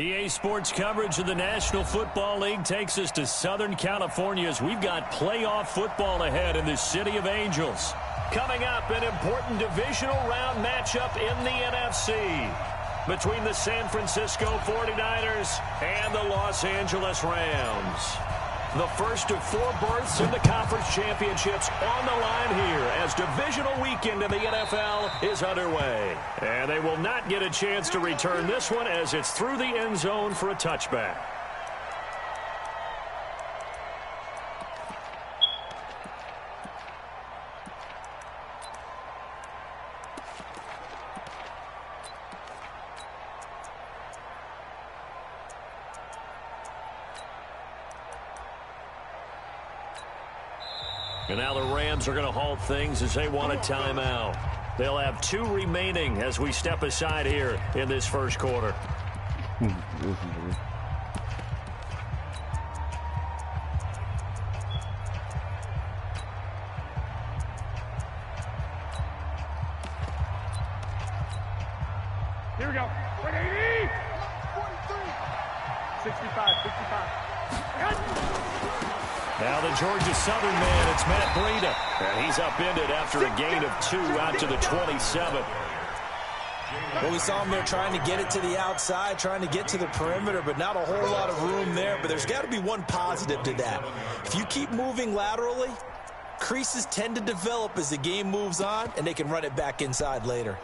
EA Sports coverage of the National Football League takes us to Southern California as we've got playoff football ahead in the City of Angels. Coming up, an important divisional round matchup in the NFC between the San Francisco 49ers and the Los Angeles Rams. The first of 4 berths in the conference championships on the line here as divisional weekend in the NFL is underway. And they will not get a chance to return this one as it's through the end zone for a touchback. And now the Rams are going to halt things as they want a timeout. They'll have 2 remaining as we step aside here in this first quarter. Here we go. 180. 65, 65. Now the Georgia Southern man, it's Matt Breida. And he's upended after a gain of 2 out to the 27. Well, we saw him there trying to get it to the outside, trying to get to the perimeter, but not a whole lot of room there. But there's got to be one positive to that. If you keep moving laterally, creases tend to develop as the game moves on, and they can run it back inside later.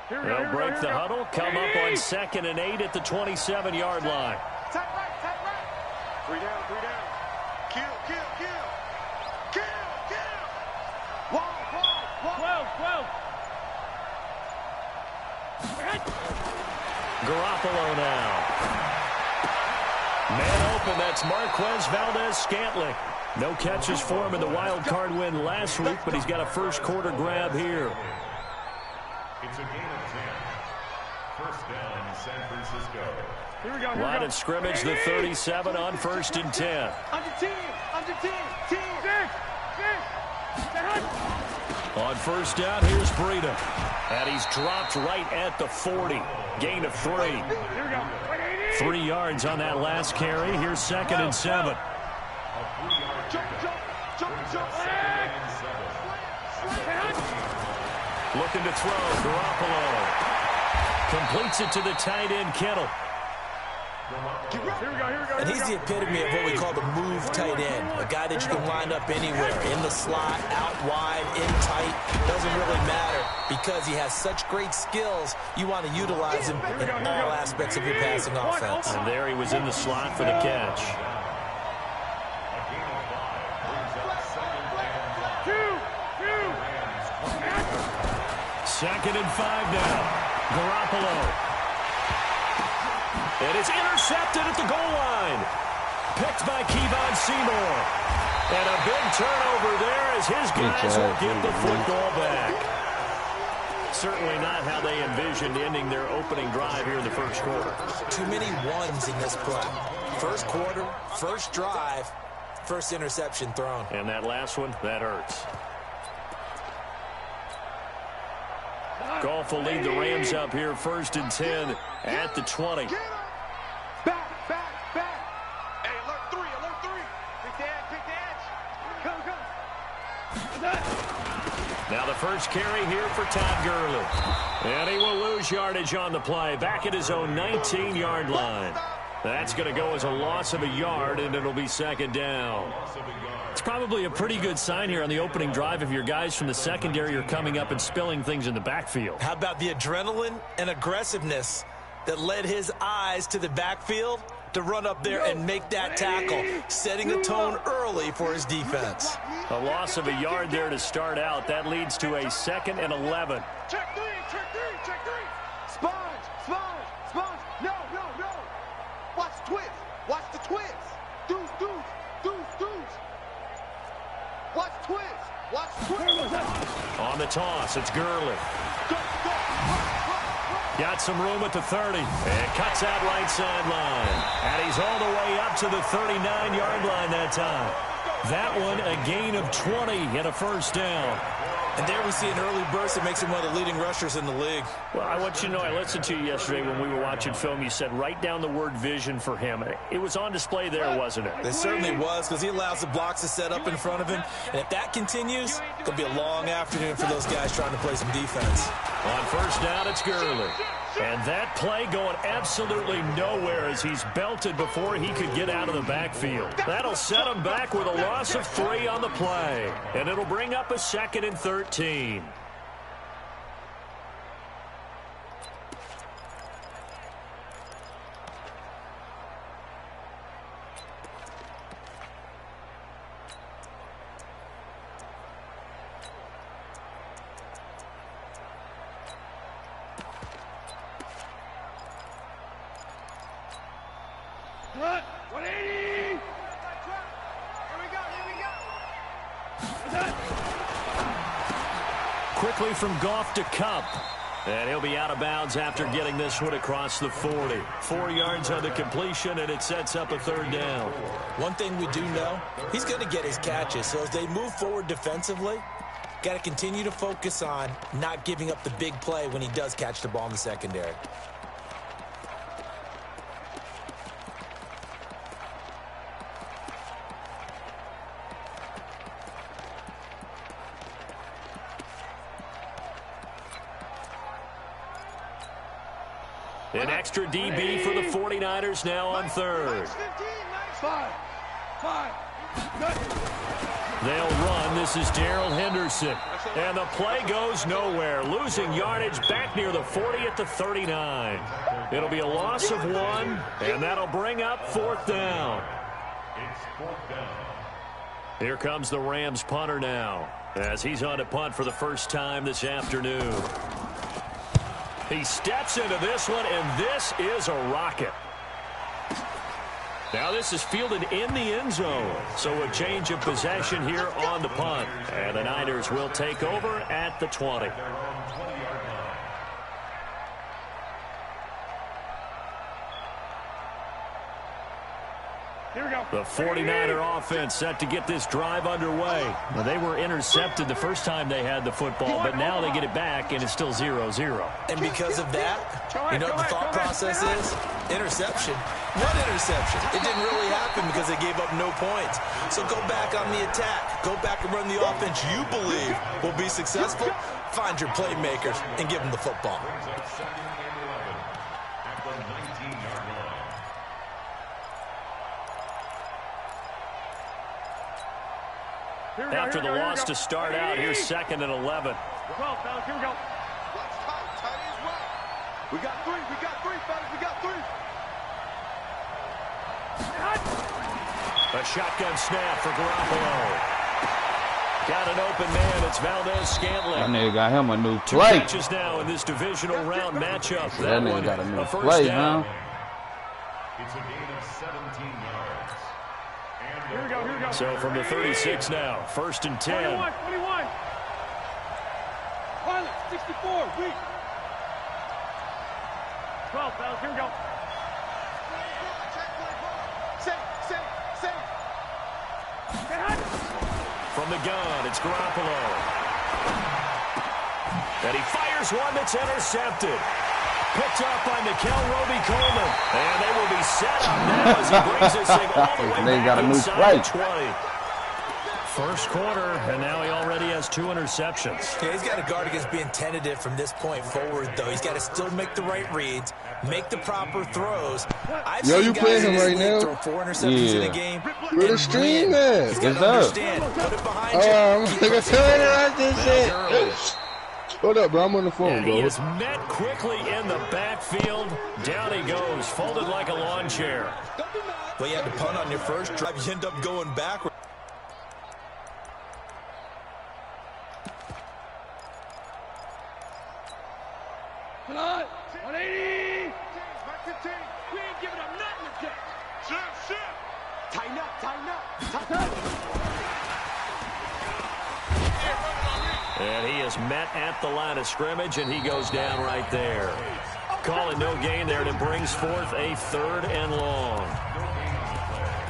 They'll break the huddle, come up on 2nd and 8 at the 27-yard line. Tap right, tap right. 3 down, 3 down. Kill, kill, kill. Kill, kill. 12. Garoppolo now. Man open, that's Marquez Valdez-Scantling. No catches for him in the wild card win last week, but he's got a first quarter grab here. It's a gain of 10. First down, San Francisco. Here we go. Line of scrimmage, the 37 on 1st and 10. Under 10, under 10, 10. 6. On first down, here's Breida. And he's dropped right at the 40. Gain of 3. Here we go. 3 yards on that last carry. Here's 2nd and 7. Jump, jump, jump, jump. Looking to throw, Garoppolo. Completes it to the tight end, Kittle. Here we go, here we go. And he's the epitome of what we call the move tight end. A guy that you can line up anywhere, in the slot, out wide, in tight. Doesn't really matter because he has such great skills. You want to utilize him in all aspects of your passing offense. And there he was in the slot for the catch. 2nd and 5 now. Garoppolo. And it's intercepted at the goal line. Picked by Kevon Seymour. And a big turnover there as his guys will get the football back. Certainly not how they envisioned ending their opening drive here in the first quarter. Too many ones in this play. First quarter, first drive, first interception thrown. And that last one, that hurts. Goff will lead the Rams up here 1st and 10 at the 20. Back, back, back. Hey, alert 3, alert 3. Pick the edge, Go. Now the first carry here for Todd Gurley. And he will lose yardage on the play. Back at his own 19-yard line. That's going to go as a loss of a yard, and it'll be 2nd down. It's probably a pretty good sign here on the opening drive if your guys from the secondary are coming up and spilling things in the backfield. How about the adrenaline and aggressiveness that led his eyes to the backfield to run up there and make that tackle, setting the tone early for his defense. A loss of a yard there to start out. That leads to a 2nd and 11. Check 3, check 3, check 3. Sponge, sponge, sponge. No, no, no. Watch the twist. Watch the twist. Deuce, deuce, deuce, deuce. Watch the twist. Watch the twist. On the toss, it's Gurley. Go, go, Got some room at the 30. And cuts out right sideline. And he's all the way up to the 39-yard line that time. That one, a gain of 20 and a first down. And there we see an early burst that makes him one of the leading rushers in the league. Well, I want you to know, I listened to you yesterday when we were watching film. You said write down the word vision for him. It was on display there, wasn't it? It certainly was, because he allows the blocks to set up in front of him. And if that continues, it's going to be a long afternoon for those guys trying to play some defense. On first down, it's Gurley. And that play going absolutely nowhere as he's belted before he could get out of the backfield. That'll set him back with a loss of 3 on the play. And it'll bring up a 2nd and 13. Quickly from Goff to Cup. And he'll be out of bounds after getting this one across the 40. 4 yards on the completion, and it sets up a 3rd down. One thing we do know, he's going to get his catches. So as they move forward defensively, got to continue to focus on not giving up the big play when he does catch the ball in the secondary. An extra DB for the 49ers now on 3rd. They'll run. This is Darrell Henderson. And the play goes nowhere. Losing yardage back near the 40 at the 39. It'll be a loss of 1, and that'll bring up 4th down. Here comes the Rams punter now, as he's on to punt for the first time this afternoon. He steps into this one, and this is a rocket. Now this is fielded in the end zone. So a change of possession here on the punt. And the Niners will take over at the 20. Here we go. The 49er offense set to get this drive underway. Now, they were intercepted the first time they had the football, but now they get it back, and it's still 0-0. And because of that, you know what the thought process is? Interception. What interception? It didn't really happen because they gave up no points. So go back on the attack. Go back and run the offense you believe will be successful. Find your playmakers and give them the football. After the loss to start out, here's 2nd and 11. 12, fellas, here we go. Watch tight as well. We got 3, fellas, we got 3. A shotgun snap for Garoppolo. Got an open man. It's Valdez-Scantling. That nigga got him a new play. 2 catches now in this divisional round matchup. That nigga got a new play, huh? It's a gain of 17 yards. Here we go, here we go. So from the 36 now, 1st and 10. 21. Pilot, 64, weak. 12, fellas, here we go. Safe. From the gun, it's Garoppolo. And he fires one that's intercepted. Picked up by Mikel Roby-Coleman. And they will be set up now as he brings this thing all the way They got back a new inside play. 20. First quarter, and now he already has 2 interceptions. Yeah, he's got to guard against being tentative from this point forward, though. He's got to still make the right reads, make the proper throws. I've Yo, seen you guys playing in him this right league now? throw 4 interceptions in a game. Where the stream at? He's got It's to up. understand. Put it behind you. I'm Keep like, I pushing feel it. like this shit. Hold up, bro. I'm on the phone, And he bro. is met quickly in the backfield. Down he goes, folded like a lawn chair. Well, you had to punt on your first drive. You end up going backward. Come on, 180. We ain't giving up nothing to get. Shift. Tighten up. And he is met at the line of scrimmage, and he goes down right there. Calling no gain there, and it brings forth a 3rd and long.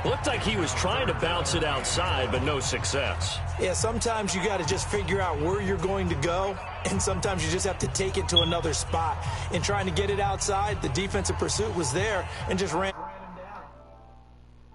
Looked like he was trying to bounce it outside, but no success. Yeah, sometimes you got to just figure out where you're going to go, and sometimes you just have to take it to another spot. In trying to get it outside, the defensive pursuit was there and just ran.